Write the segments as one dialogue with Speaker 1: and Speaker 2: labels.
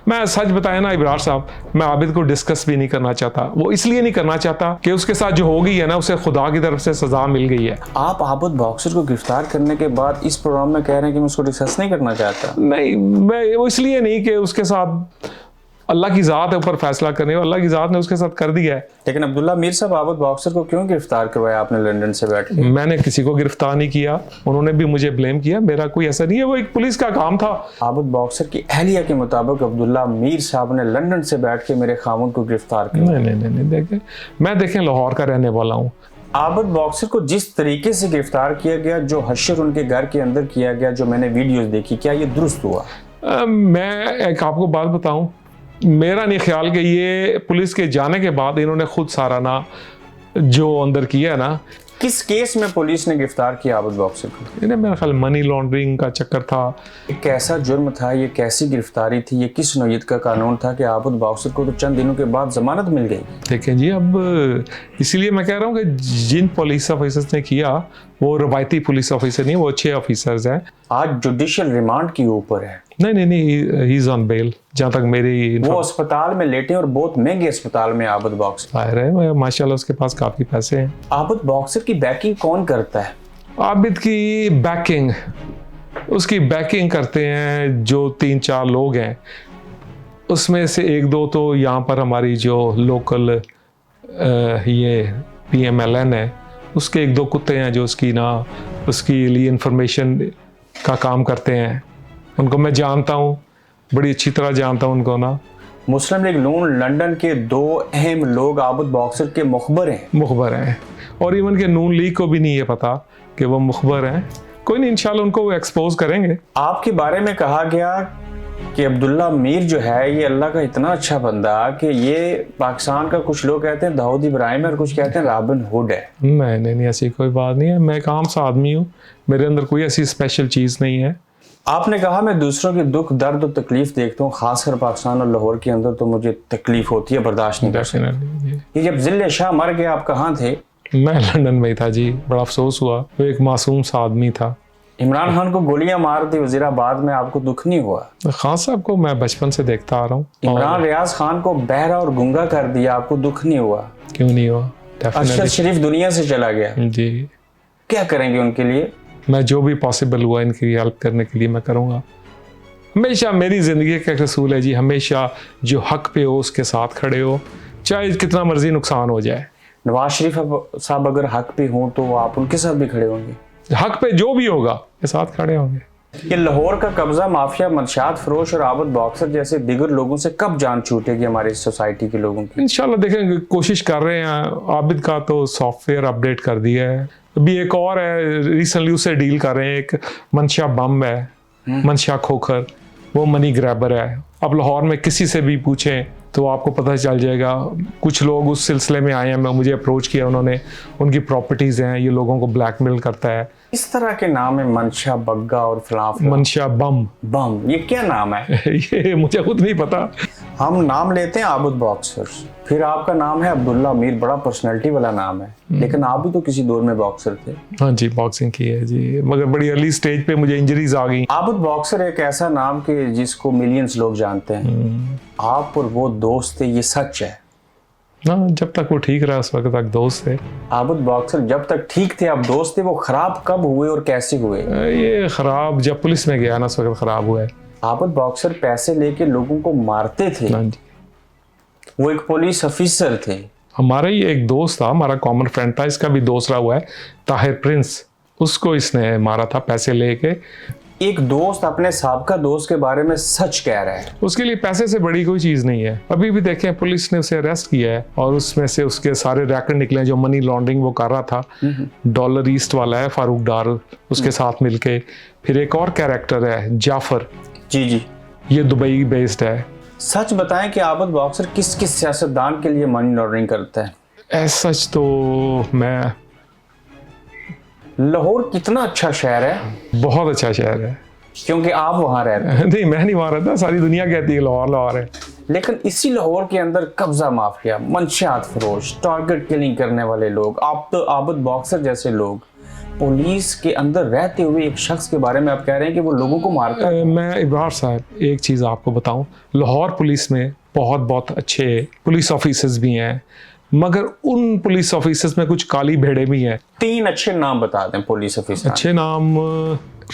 Speaker 1: मैं सच बताया ना इब्रार साहब, मैं आबिद को डिस्कस भी नहीं करना चाहता। वो इसलिए नहीं करना चाहता कि उसके साथ जो हो गई है ना, उसे खुदा की तरफ से सजा मिल गई है।
Speaker 2: आप आबिद बॉक्सर को गिरफ्तार करने के बाद इस प्रोग्राम में कह रहे हैं कि मैं उसको डिस्कस नहीं करना चाहता।
Speaker 1: नहीं, मैं वो इसलिए नहीं कि उसके साथ अल्लाह की ज़ात है ऊपर फैसला करने, अल्लाह की ज़ात ने उसके साथ कर दिया है।
Speaker 2: लेकिन अब्दुल्ला मीर साहब, आबिद बॉक्सर को क्यों गिरफ्तार करवाया आपने लंदन से बैठ के?
Speaker 1: मैंने किसी को गिरफ्तार नहीं किया, उन्होंने भी मुझे ब्लेम किया, मेरा कोई ऐसा नहीं है, वो एक पुलिस का काम था।
Speaker 2: आबिद बॉक्सर की अहलिया के मुताबिक अब्दुल्ला मीर साहब ने लंदन से बैठ के मेरे खामुन को गिरफ्तार किया।
Speaker 1: नहीं, देखें लाहौर का रहने वाला हूँ।
Speaker 2: आबिद बॉक्सर को जिस तरीके से गिरफ्तार किया गया, जो हशर उनके घर के अंदर किया गया, जो मैंने वीडियोस देखी, क्या ये दुरुस्त हुआ?
Speaker 1: मैं एक आपको बात बताऊं, मेरा नहीं ख्याल कि ये पुलिस के जाने के बाद इन्होंने खुद सारा ना जो अंदर किया ना।
Speaker 2: किस केस में पुलिस ने गिरफ्तार किया आबिद बॉक्सर को?
Speaker 1: इन्हें मेरा ख्याल मनी लॉन्ड्रिंग का चक्कर था।
Speaker 2: ये कैसा जुर्म था, ये कैसी गिरफ्तारी थी, ये किस नौयत का कानून था कि आबिद बॉक्सर को तो चंद दिनों के बाद जमानत मिल गई?
Speaker 1: देखें जी, अब इसीलिए मैं कह रहा हूँ कि जिन पुलिस ऑफिसर्स ने किया वो रवायती पुलिस ऑफिसर नहीं, वो अच्छे ऑफिसर्स हैं।
Speaker 2: आज जुडिशियल रिमांड के ऊपर है।
Speaker 1: नहीं, ही इज ऑन बेल, जहाँ तक मेरी
Speaker 2: वो अस्पताल में लेटे और बहुत महंगे अस्पताल में आबिद बॉक्सर
Speaker 1: जाहिर है, माशाल्लाह उसके पास काफी पैसे हैं।
Speaker 2: आबिद बॉक्सर की बैकिंग कौन करता है?
Speaker 1: आबिद की बैकिंग, उसकी बैकिंग करते हैं जो 3-4 लोग हैं, उसमें से 1-2 तो यहाँ पर हमारी जो लोकल ये PMLN है, उसके 1-2 कुत्ते हैं जो उसकी लिए इंफॉर्मेशन का काम करते हैं। उनको मैं जानता हूँ, बड़ी अच्छी तरह जानता हूँ उनको ना।
Speaker 2: मुस्लिम लीग नून लंदन के 2 अहम लोग आबिद बॉक्सर के मुखबर हैं।
Speaker 1: और इवन के नून लीग को भी नहीं ये पता कि वो मुखबर हैं। कोई नहीं, इंशाल्लाह उनको वो एक्सपोज करेंगे।
Speaker 2: आपके बारे में कहा गया कि अब्दुल्ला मीर जो है ये अल्लाह का इतना अच्छा बंदा कि ये पाकिस्तान का, कुछ लोग कहते हैं दाऊद इब्राहिम है और कुछ कहते हैं रॉबिन हुड है।
Speaker 1: नहीं, ऐसी कोई बात नहीं है। मैं एक आम सा आदमी हूँ, मेरे अंदर कोई ऐसी स्पेशल चीज़ नहीं है।
Speaker 2: आपने कहा मैं दूसरों के दुख दर्द और तकलीफ देखता हूँ, खासकर पाकिस्तान और लाहौर के अंदर तो मुझे तकलीफ होती है, बर्दाश्त नहीं कर सकता। ये जब जिले शाह मर गया, आप कहाँ थे?
Speaker 1: मैं लंदन में ही था जी, बड़ा अफसोस हुआ, वो एक मासूम सा आदमी था।
Speaker 2: इमरान खान को गोलियां मार दी वजीराबाद में, आपको दुख नहीं हुआ?
Speaker 1: खान साहब को मैं बचपन से देखता आ रहा हूँ।
Speaker 2: इमरान रियाज खान को बहरा और गुंगा कर दिया, आपको दुख नहीं हुआ?
Speaker 1: क्यों नहीं हुआ?
Speaker 2: अरशद शरीफ दुनिया से चला गया
Speaker 1: जी,
Speaker 2: क्या करेंगे उनके लिए?
Speaker 1: मैं जो भी पॉसिबल हुआ इनकी हेल्प करने के लिए मैं करूँगा। हमेशा मेरी ज़िंदगी का एक रसूल है जी, हमेशा जो हक पे हो उसके साथ खड़े हो, चाहे कितना मर्जी नुकसान हो जाए।
Speaker 2: नवाज शरीफ साहब अगर हक पे हों तो आप उनके साथ भी खड़े होंगे?
Speaker 1: हक पे जो भी होगा के साथ खड़े होंगे।
Speaker 2: ये लाहौर का कब्जा माफिया मनशात फरोश और आबिद बॉक्सर जैसे दिगर लोगों से कब जान छूटेगी हमारी सोसाइटी के लोगों की?
Speaker 1: इंशाल्लाह देखेंगे, कोशिश कर रहे हैं। आबिद का तो सॉफ्टवेयर अपडेट कर दिया है, अभी एक और है रिसेंटली उससे डील कर रहे हैं। एक मनशा बम है, मनशा खोखर, वो मनी ग्रैबर है। अब लाहौर में किसी से भी पूछें तो आपको पता चल जाएगा। कुछ लोग उस सिलसिले में आए हैं, मुझे अप्रोच किया उन्होंने, उनकी प्रॉपर्टीज़ हैं, ये लोगों को ब्लैकमेल करता है।
Speaker 2: इस तरह के नाम है मनशा बग्गा और फलां
Speaker 1: मनशा बम,
Speaker 2: ये क्या नाम है?
Speaker 1: ये मुझे खुद नहीं पता।
Speaker 2: हम नाम लेते हैं आबिद बॉक्सर, फिर आपका नाम है अब्दुल्ला मीर, बड़ा पर्सनैलिटी वाला नाम है, लेकिन आप भी तो किसी दौर में बॉक्सर थे।
Speaker 1: हाँ जी, बॉक्सिंग की है जी, मगर बड़ी अर्ली स्टेज पे मुझे इंजरीज आ गई।
Speaker 2: आबिद बॉक्सर एक ऐसा नाम कि जिसको मिलियंस लोग जानते हैं। आप और वो दोस्त थे, ये सच है?
Speaker 1: हाँ, जब तक वो ठीक रहा उस वक्त तक दोस्त थे।
Speaker 2: आबिद बॉक्सर जब तक ठीक थे आप दोस्त थे, वो खराब कब हुए और कैसे हुए?
Speaker 1: ये खराब जब पुलिस में गया ना उस वक्त खराब हुआ है।
Speaker 2: आबिद बॉक्सर पैसे लेके लोगों को मारते थे।
Speaker 1: हाँ जी,
Speaker 2: वो एक पुलिस ऑफिसर थे।
Speaker 1: हमारा ही एक दोस्त था, हमारा कॉमन फ्रेंड था, इसका भी दोस्त रहा हुआ है ताहिर प्रिंस, उसको इसने मारा था पैसे लेके।
Speaker 2: एक दोस्त अपने साबका दोस्त के बारे में सच कह रहा है।
Speaker 1: उसके लिए पैसे से बड़ी कोई चीज नहीं है। अभी भी देखें, पुलिस ने उसे अरेस्ट किया है और उसमें से उसके सारे रैकेट निकले जो मनी लॉन्ड्रिंग वो कर रहा था। डॉलर ईस्ट वाला है फारूक डार, उसके साथ मिलके। फिर एक और कैरेक्टर है जाफर,
Speaker 2: जी,
Speaker 1: ये दुबई बेस्ड है।
Speaker 2: सच बताएं कि आबिद बॉक्सर किस किस सियासतदान के लिए मनी लॉन्ड्रिंग करता है?
Speaker 1: सच तो मैं,
Speaker 2: लाहौर कितना अच्छा शहर है।
Speaker 1: बहुत अच्छा शहर है।
Speaker 2: क्योंकि आप वहां रहते हैं।
Speaker 1: नहीं, मैं नहीं वहां रहता, सारी दुनिया कहती है लाहौर है।
Speaker 2: लेकिन इसी लाहौर के अंदर कब्जा माफिया, मंशियात फरोश, टारगेट किलिंग करने वाले लोग, आप तो आबिद बॉक्सर जैसे लोग पुलिस के अंदर रहते हुए एक शख्स के बारे में आप कह रहे हैं कि वो लोगों को मारता है।
Speaker 1: मैं इब्रार साहब एक चीज़ आपको बताऊं, लाहौर पुलिस में बहुत अच्छे पुलिस ऑफिसर्स भी हैं, मगर उन पुलिस ऑफिसर्स में कुछ काली भेड़े भी हैं।
Speaker 2: 3 अच्छे नाम बता दें पुलिस ऑफिसर।
Speaker 1: अच्छे नाम,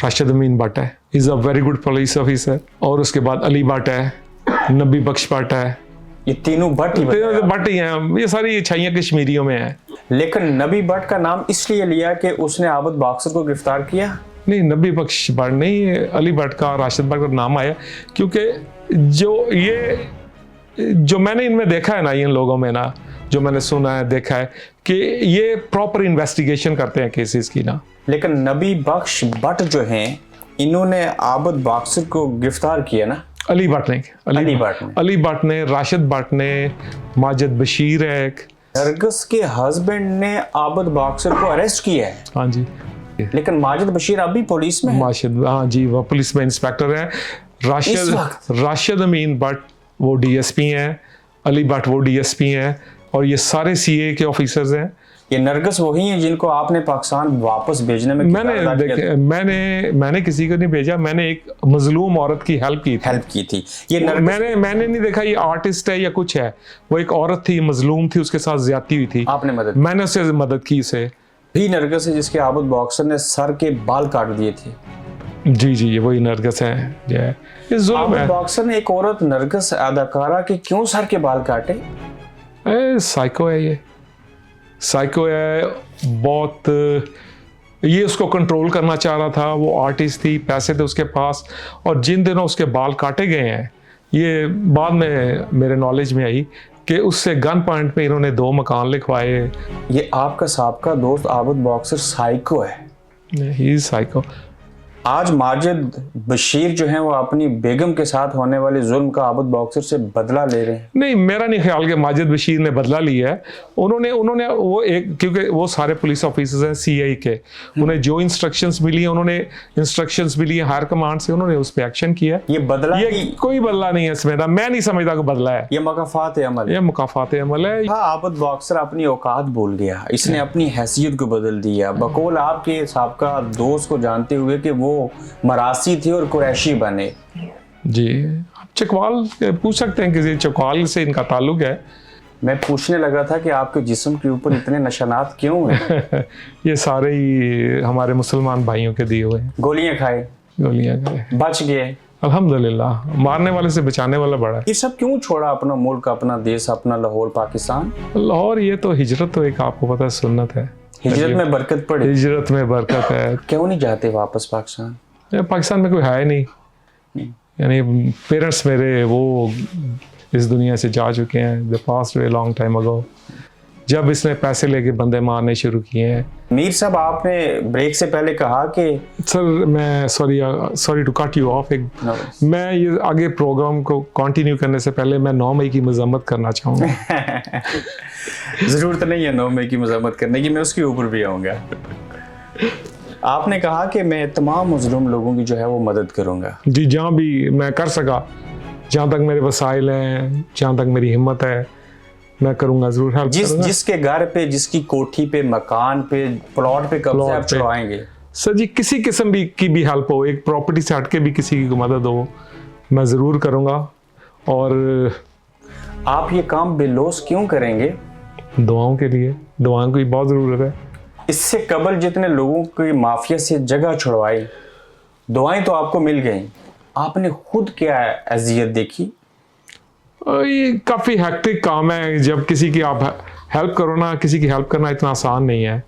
Speaker 1: राशिद अमीन भट्ट है, is a very good police officer. और उसके बाद अली भट्ट है, नबी बख्श भट्ट है।
Speaker 2: ये तीनों भट्ट ही बताए।
Speaker 1: भट्ट ही हैं, ये सारी अच्छाइयाँ कश्मीरियों में हैं।
Speaker 2: लेकिन नबी भट्ट का नाम इसलिए लिया कि उसने आबद बॉक्सर को गिरफ्तार किया।
Speaker 1: नहीं, नबी बख्श भट्ट नहीं, अली भट्ट का, राशिद भट्ट का नाम आया क्योंकि जो मैंने इनमें देखा है ना, इन लोगों में ना, जो मैंने सुना है देखा है कि ये प्रॉपर इन्वेस्टिगेशन करते हैं केसेस की ना।
Speaker 2: लेकिन नबी बख्श भट्ट जो हैं, इन्होंने आबद बॉक्सर को गिरफ्तार किया ना।
Speaker 1: अली भट्ट ने, अली भट्ट ने, राशिद भट्ट ने, माजिद बशीर है एक।
Speaker 2: नरगिस के हस्बैंड ने आबद बॉक्सर को अरेस्ट किया है।
Speaker 1: हाँ जी।
Speaker 2: लेकिन माजिद बशीर अभी पुलिस में है।
Speaker 1: माजिद, हाँ जी, वो पुलिस में इंस्पेक्टर हैं। राशिद अमीन भट्ट वो डीएसपी हैं, अली भट्ट वो डीएसपी हैं, और ये सारे सीए के ऑफिसर्स हैं।
Speaker 2: ये नरगिस वही हैं जिनको आपने पाकिस्तान वापस भेजने में
Speaker 1: मैंने किसी को नहीं भेजा, मैंने एक मजलूम औरत की हेल्प की थी।
Speaker 2: ये
Speaker 1: मैंने नहीं देखा ये आर्टिस्ट है या कुछ है, वो एक औरत थी, मजलूम थी, उसके साथ ज्यादती हुई थी,
Speaker 2: आपने
Speaker 1: मैंने उससे मदद की। इसे
Speaker 2: भी नरगिस है जिसके आबद बॉक्सर ने सर के बाल काट दिए थे।
Speaker 1: जी जी, ये वही नरगिस है। ये जुल्म है।
Speaker 2: आबद बॉक्सर ने एक औरत नरगिस अदाकारा के क्यों सर के बाल काटे?
Speaker 1: साइको है, ये साइको है बहुत। ये उसको कंट्रोल करना चाह रहा था, वो आर्टिस्ट थी, पैसे थे उसके पास, और जिन दिनों उसके बाल काटे गए हैं, ये बाद में मेरे नॉलेज में आई कि उससे गन पॉइंट पे इन्होंने 2 मकान लिखवाए।
Speaker 2: ये आपका साबका दोस्त आबद बॉक्सर साइको है।
Speaker 1: ही साइको।
Speaker 2: आज माजिद बशीर जो है वो अपनी बेगम के साथ होने वाले जुल्म का आबद बॉक्सर से बदला ले रहे हैं।
Speaker 1: नहीं, मेरा नहीं ख्याल कि माजिद बशीर ने बदला लिया है। उन्होंने वो एक, क्योंकि वो सारे पुलिस ऑफिसर्स हैं सीआई के, उन्हें जो इंस्ट्रक्शंस मिली हैं, उन्होंने इंस्ट्रक्शंस मिली हैं हायर कमांड से, उन्होंने उस पर एक्शन किया।
Speaker 2: ये बदला,
Speaker 1: ये कोई बदला नहीं है इसमें, मैं नहीं समझता कि बदला है।
Speaker 2: ये मुकाफात अमल,
Speaker 1: ये मुकाफात अमल है।
Speaker 2: हाँ, आबद बॉक्सर अपनी औकात भूल गया, इसने अपनी हैसियत को बदल दिया। बकौल आपके साबका दोस्त को जानते हुए कि वो मरासी थी और कुरैशी बने।
Speaker 1: जी, आप चकवाल पूछ सकते हैं, किसी चकवाल से इनका ताल्लुक है।
Speaker 2: मैं पूछने लगा था कि आपके जिस्म के ऊपर इतने निशानात क्यों हैं?
Speaker 1: ये सारे ही हमारे मुसलमान भाइयों के दिए हुए हैं।
Speaker 2: गोलियां खाए, बच गए
Speaker 1: अल्हम्दुलिल्लाह। मारने वाले से बचाने वाला बड़ा है।
Speaker 2: ये सब क्यों छोड़ा, अपना मुल्क, अपना देश, अपना लाहौर पाकिस्तान?
Speaker 1: लाहौर, ये तो हिजरत तो एक आपको पता है सुन्नत है।
Speaker 2: हिजरत में बरकत पड़े।
Speaker 1: हिजरत में बरकत है।
Speaker 2: क्यों नहीं जाते वापस पाकिस्तान?
Speaker 1: पाकिस्तान में कोई है नहीं, यानी पेरेंट्स मेरे वो इस दुनिया से जा चुके हैं, they passed away long time ago, जब इसने पैसे लेके बंदे मारने शुरू किए हैं।
Speaker 2: मीर साहब, आपने ब्रेक से पहले कहा कि
Speaker 1: सर, मैं sorry to cut you off, मैं ये आगे प्रोग्राम को कंटिन्यू करने से पहले मैं 9 मई की मजम्मत करना चाहूँगा।
Speaker 2: ज़रूरत नहीं है 9 मई की मजम्मत करने की, मैं उसके ऊपर भी आऊँगा। आपने कहा कि मैं तमाम मजलूम लोगों की जो है वो मदद करूँगा।
Speaker 1: जी, जहाँ भी मैं कर सका, जहाँ तक मेरे वसाइल हैं, जहाँ तक मेरी हिम्मत है, मैं करूँगा, ज़रूर हेल्प करूँगा।
Speaker 2: जिसके घर पे, जिसकी कोठी पे, मकान पे, प्लॉट पे कब्जा आप छुड़वाएंगे
Speaker 1: सर जी, किसी किस्म की भी हेल्प हो, एक प्रॉपर्टी से हट के भी किसी की मदद हो, मैं ज़रूर करूँगा। और
Speaker 2: आप ये काम बेलौस क्यों करेंगे?
Speaker 1: दुआओं के लिए, दुआओं की बहुत ज़रूरत है।
Speaker 2: इससे कबल जितने लोगों की माफिया से जगह छुड़वाई, दुआएं तो आपको मिल गई, आपने खुद क्या अजियत देखी?
Speaker 1: ये काफ़ी हेक्टिक काम है। जब किसी की आप हेल्प करो ना, किसी की हेल्प करना इतना आसान नहीं है।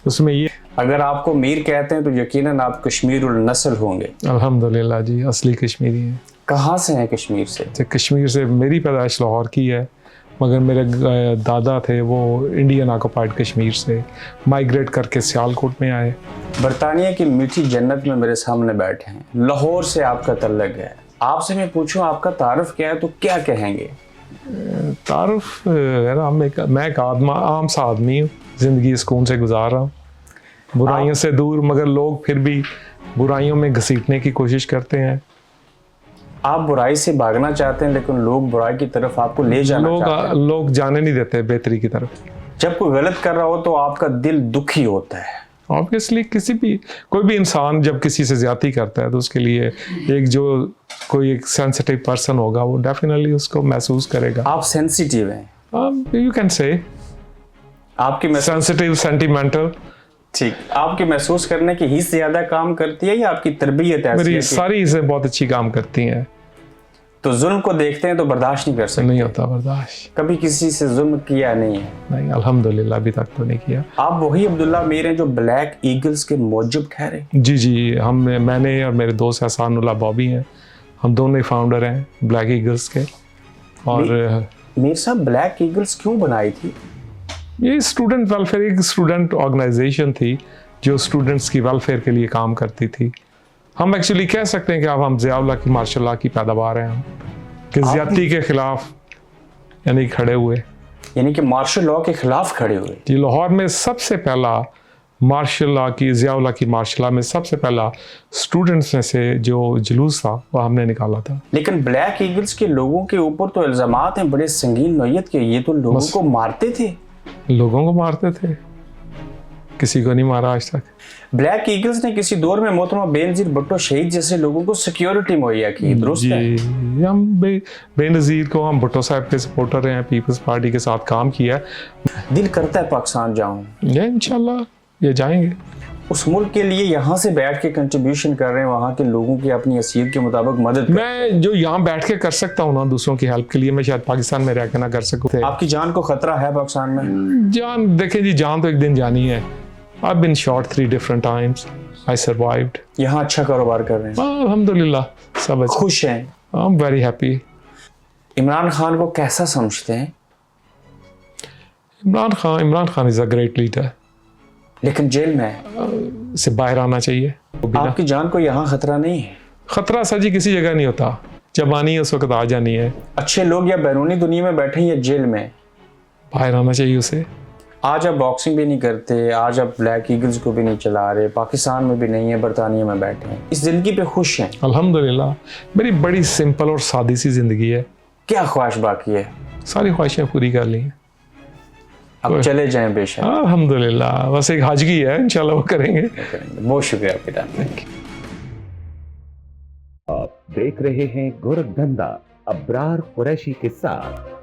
Speaker 1: उसमें ये,
Speaker 2: अगर आपको मीर कहते हैं तो यकीनन आप कश्मीर उल नस्ल होंगे।
Speaker 1: अल्हम्दुलिल्लाह जी, असली कश्मीरी हैं।
Speaker 2: कहाँ से हैं कश्मीर से?
Speaker 1: कश्मीर से, मेरी पैदाइश लाहौर की है, मगर मेरे दादा थे वो इंडियन ऑक्युपाइड कश्मीर से माइग्रेट करके सियालकोट में आए।
Speaker 2: बरतानिया की मीठी जन्नत में मेरे सामने बैठे हैं, लाहौर से आपका तल्लक है। आपसे मैं पूछूं आपका तारुफ क्या है तो क्या कहेंगे?
Speaker 1: तारुफ मैं एक आम सा आदमी हूँ, ज़िंदगी सुकून से गुजार रहा हूँ, बुराइयों से दूर, मगर लोग फिर भी बुराइयों में घसीटने की कोशिश करते हैं।
Speaker 2: आप बुराई से भागना चाहते हैं लेकिन लोग बुराई की तरफ आपको ले जाना चाहते हैं।
Speaker 1: लोग जाने नहीं देते बेहतरी की तरफ।
Speaker 2: जब कोई गलत कर रहा हो तो आपका दिल दुखी होता है,
Speaker 1: ऑब्वियसली कोई भी इंसान जब किसी से ज्यादती करता है तो उसके लिए एक जो कोई एक सेंसिटिव पर्सन होगा वो डेफिनेटली उसको महसूस करेगा।
Speaker 2: आप सेंसिटिव हैं,
Speaker 1: यू कैन से
Speaker 2: आपकी
Speaker 1: सेंसिटिव सेंटिमेंटल।
Speaker 2: ठीक, आपकी महसूस करने की हिस्स ज्यादा काम करती है या आपकी तरबियत ऐसी
Speaker 1: मेरी
Speaker 2: है कि
Speaker 1: सारी हिस्सें बहुत अच्छी काम करती हैं।
Speaker 2: तो जुल्म को देखते हैं तो बर्दाश्त नहीं कर सकते?
Speaker 1: नहीं होता बर्दाश्त।
Speaker 2: कभी किसी से जुल्म किया नहीं है?
Speaker 1: नहीं, अल्हम्दुलिल्लाह अभी तक तो नहीं किया।
Speaker 2: आप वही अब्दुल्ला मीर हैं जो ब्लैक ईगल्स के मौजूद ठहरे?
Speaker 1: जी जी, मैंने और मेरे दोस्त एहसानुल्लाह बॉबी हैं, हम दोनों ही फाउंडर हैं ब्लैक ईगल्स के। और
Speaker 2: मीर साहब, ब्लैक ईगल्स क्यों बनाई थी?
Speaker 1: ये स्टूडेंट वेलफेयर, एक स्टूडेंट ऑर्गेनाइजेशन थी जो स्टूडेंट्स की वेलफेयर के लिए काम करती थी। हम एक्चुअली कह सकते हैं कि अब हम ज़ियाउल्लाह की मार्शल लॉ की पैदावार हैं, हम कि ज़्यादती के खिलाफ यानी खड़े हुए,
Speaker 2: यानी कि मार्शल लॉ के खिलाफ खड़े हुए।
Speaker 1: जी, लाहौर में सबसे पहला मार्शल लॉ की, ज़ियाउल्लाह की मार्शल लॉ में सबसे पहला स्टूडेंट्स में से जो जुलूस था वो हमने निकाला था।
Speaker 2: लेकिन ब्लैक ईगल्स के लोगों के ऊपर तो इल्जामात हैं बड़े संगीन नौयत के, ये तो लोगों को मारते थे।
Speaker 1: लोगों को मारते थे, किसी को नहीं मारा आज तक।
Speaker 2: ब्लैक ईगल्स ने किसी दौर में मोहतरमा बेनजीर भुट्टो शहीद जैसे लोगों को सिक्योरिटी मुहैया की, दुरुस्त है?
Speaker 1: जी, हम बेनजीर को, हम भुट्टो साहब के सपोर्टर हैं, पीपल्स पार्टी के साथ काम किया।
Speaker 2: दिल करता है पाकिस्तान जाऊं,
Speaker 1: इंशाल्लाह ये जाएंगे।
Speaker 2: उस मुल्क के लिए यहाँ से बैठ के कंट्रीब्यूशन कर रहे हैं, वहाँ के लोगों की अपनी हैसियत के मुताबिक मदद
Speaker 1: मैं जो यहाँ बैठ के कर सकता हूँ ना दूसरों की हेल्प के लिए, मैं शायद पाकिस्तान में रह के ना कर सकूँ।
Speaker 2: आपकी जान को खतरा है पाकिस्तान में?
Speaker 1: जान देखें जी, जान तो एक दिन जानी है। I've been shot 3 different times. I survived.
Speaker 2: यहाँ अच्छा कारोबार कर रहे हैं?
Speaker 1: अल्हम्दुलिल्लाह सब अच्छा।
Speaker 2: खुश हैं?
Speaker 1: I'm very happy.
Speaker 2: Imran Khan को कैसा समझते हैं?
Speaker 1: Imran Khan is a great leader.
Speaker 2: लेकिन जेल में है,
Speaker 1: से बाहर आना चाहिए।
Speaker 2: आपकी जान को यहाँ खतरा नहीं है?
Speaker 1: खतरा सर जी किसी जगह नहीं होता, जब आनी है उस वक्त आ जानी है।
Speaker 2: अच्छे लोग या बैरूनी दुनिया में बैठे हैं या जेल में,
Speaker 1: बाहर आना चाहिए उसे।
Speaker 2: आज आप बॉक्सिंग भी नहीं करते, आज आप ब्लैक ईगल्स को भी नहीं चला रहे, पाकिस्तान में भी नहीं है, बरतानिया में बैठे हैं, इस जिंदगी पे खुश हैं?
Speaker 1: अल्हम्दुलिल्लाह, मेरी बड़ी सिंपल और सादी सी जिंदगी है। बहुत
Speaker 2: ख्वाहिश बाकी है?
Speaker 1: सारी ख्वाहिशें पूरी कर ली हैं।
Speaker 2: अब चले जाएं बेशक।
Speaker 1: अल्हम्दुलिल्लाह, बस एक हाजगी है, इंशाल्लाह वो करेंगे।
Speaker 2: बहुत शुक्रिया आपके टाइम।
Speaker 3: आप देख रहे हैं गोरखधंधा अब्रार कुरैशी के साथ।